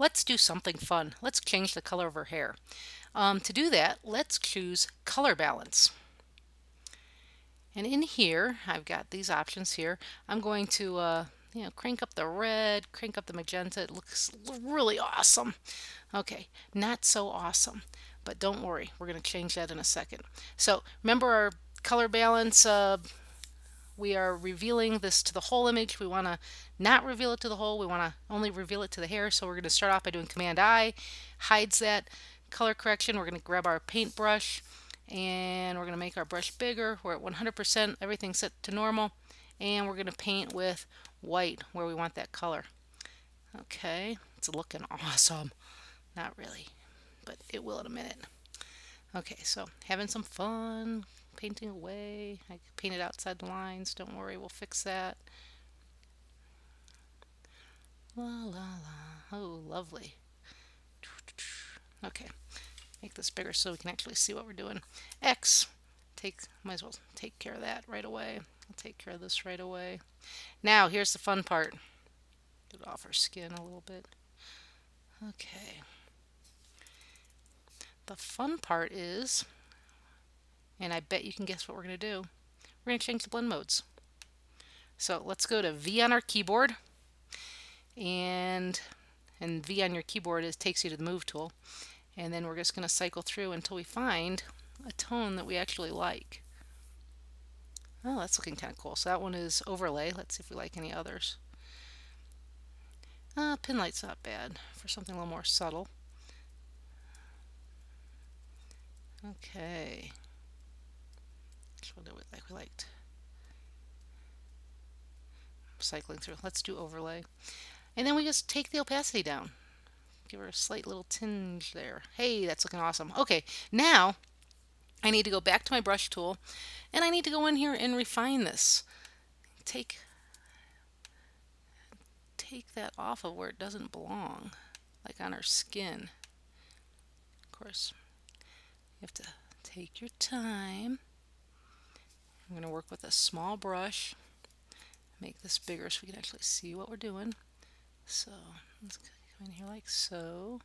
let's do something fun. Let's change the color of her hair. To do that, let's choose color balance. And in here, I've got these options here. I'm going to, crank up the red, crank up the magenta. It looks really awesome. Okay, not so awesome, but don't worry, we're going to change that in a second. So remember our color balance, we are revealing this to the whole image. We want to not reveal it to the whole, we want to only reveal it to the hair. So we're going to start off by doing Command I, hides that color correction. We're going to grab our paintbrush and we're going to make our brush bigger. We're at 100%, everything's set to normal, and we're going to paint with white where we want that color. Okay, it's looking awesome. Not really, but it will in a minute. Okay, so having some fun painting away. I painted outside the lines. Don't worry, we'll fix that. La la la. Oh, lovely. Okay, make this bigger so we can actually see what we're doing. X. Might as well take care of that right away. I'll take care of this right away. Now, here's the fun part. Get off her skin a little bit. Okay. The fun part is, and I bet you can guess what we're going to do. We're going to change the blend modes. So let's go to V on our keyboard, and V on your keyboard takes you to the move tool, and then we're just going to cycle through until we find a tone that we actually like. Oh, that's looking kind of cool. So that one is overlay. Let's see if we like any others. Pin light's not bad for something a little more subtle. Okay. Which one do we like? We liked cycling through. Let's do overlay. And then we just take the opacity down. Give her a slight little tinge there. Hey, that's looking awesome. Okay, now I need to go back to my brush tool and I need to go in here and refine this. Take that off of where it doesn't belong, like on her skin. Of course, you have to take your time. I'm going to work with a small brush, make this bigger so we can actually see what we're doing. So let's come in here like so.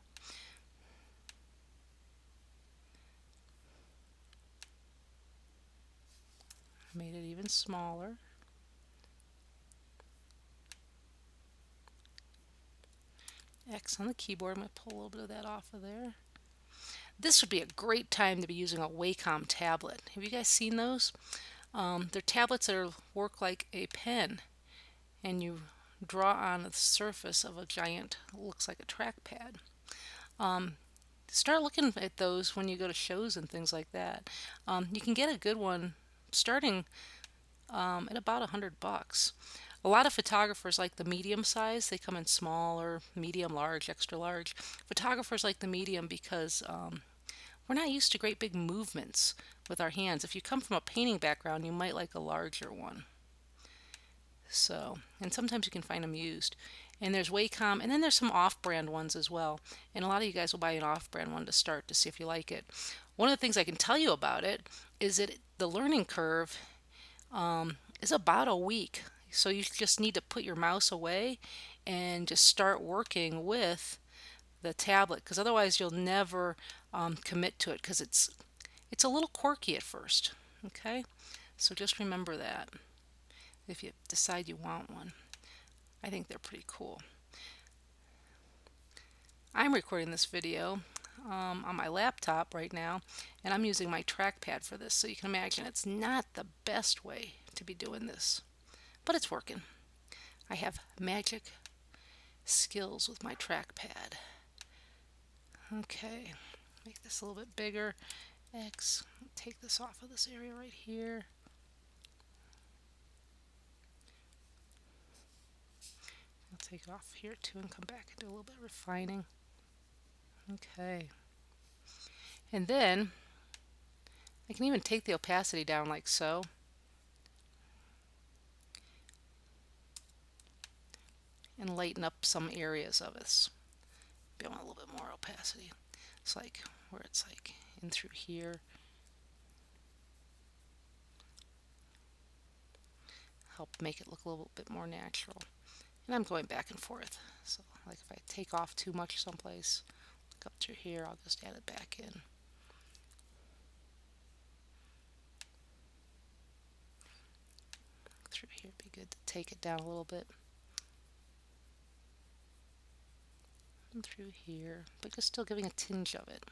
Made it even smaller. X on the keyboard. I'm going to pull a little bit of that off of there. This would be a great time to be using a Wacom tablet. Have you guys seen those? They're tablets that work like a pen, and you draw on the surface of a giant, looks like a trackpad. Start looking at those when you go to shows and things like that. You can get a good one starting at about $100. A lot of photographers like the medium size. They come in small or medium, large, extra large. Photographers like the medium because we're not used to great big movements with our hands. If you come from a painting background, you might like a larger one. So, and sometimes you can find them used. And there's Wacom, and then there's some off-brand ones as well. And a lot of you guys will buy an off-brand one to start to see if you like it. One of the things I can tell you about it is that the learning curve is about a week. So you just need to put your mouse away and just start working with the tablet, because otherwise you'll never commit to it, because it's a little quirky at first. Okay, so just remember that if you decide you want one. I think they're pretty cool. I'm recording this video on my laptop right now, and I'm using my trackpad for this, so you can imagine it's not the best way to be doing this, but it's working. I have magic skills with my trackpad. Okay, make this a little bit bigger. X, take this off of this area right here. I'll take it off here too and come back and do a little bit of refining. Okay. And then I can even take the opacity down like so. And lighten up some areas of this. Maybe I want a little bit more opacity. It's like where it's like in through here. Help make it look a little bit more natural. And I'm going back and forth. So Like if I take off too much someplace, like up to here, I'll just add it back in. Through here, it'd be good to take it down a little bit. And through here, but just still giving a tinge of it.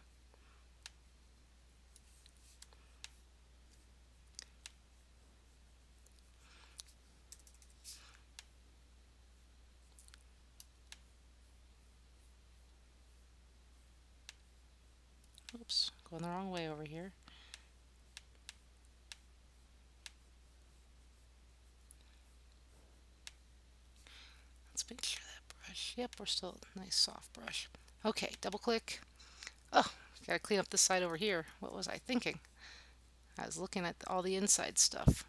Oops, going the wrong way over here. Let's make sure that brush, yep, we're still a nice soft brush. Okay, double click. Oh, gotta clean up this side over here. What was I thinking? I was looking at all the inside stuff.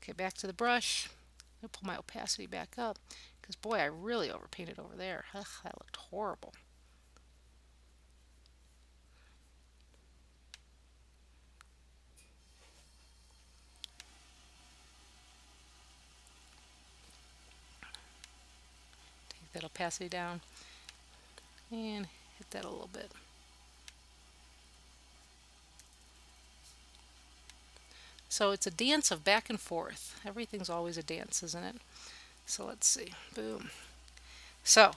Okay, back to the brush. I'm gonna pull my opacity back up because boy, I really overpainted over there. Ugh, that looked horrible. Take that opacity down and hit that a little bit. So it's a dance of back and forth. Everything's always a dance, isn't it? So let's see. Boom. So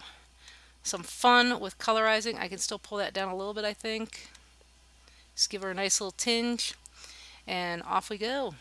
some fun with colorizing. I can still pull that down a little bit, I think. Just give her a nice little tinge, and off we go.